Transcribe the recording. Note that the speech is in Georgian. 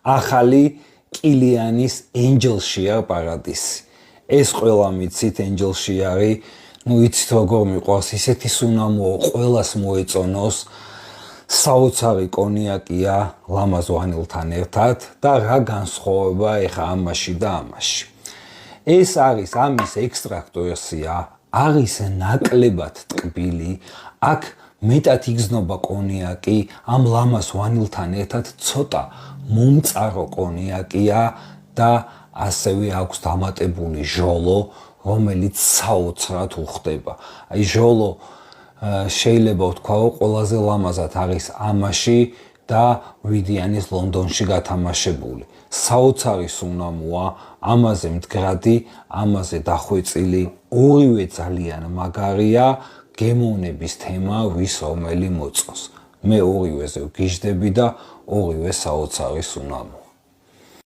ახალი კილიანის Angel Shear პარადისი. ეს ყველა მიცით Angel Shear-ი, იცით როგორ მიყვარს, ისეთი სუნამოა, ყველას მოეწონოს. საოცარი კონიაკია ლამაზ ვანილთან ერთად და რა განსხვავება ეხა ამაში და ამაში. ეს არის ამის ექსტრაქტ ვერსია, არის ნაკლებად ტკბილი, აქ მეტად იგზნობა კონიაკი, ამ ლამაზ ვანილთან ერთად ცოტა მომწარო კონიაკია და ასევე აქვს დამატებული ჟოლო, რომელიც საოცრად უხდება. აი ჟოლო შეიძლება ვთქვა, ყველაზე ლამაზად არის ამაში და ვიდიანის ლონდონში გათამაშებული. საოცარი სუნამოა, ამაზე მდგრადი, ამაზე დახვეწილი, ორივე ძალიან მაგარია, გემოვნების თემა ვის რომელი მოწონს. მე ორივეზე ვგიჟდები და ორივე საოცარი სუნამო.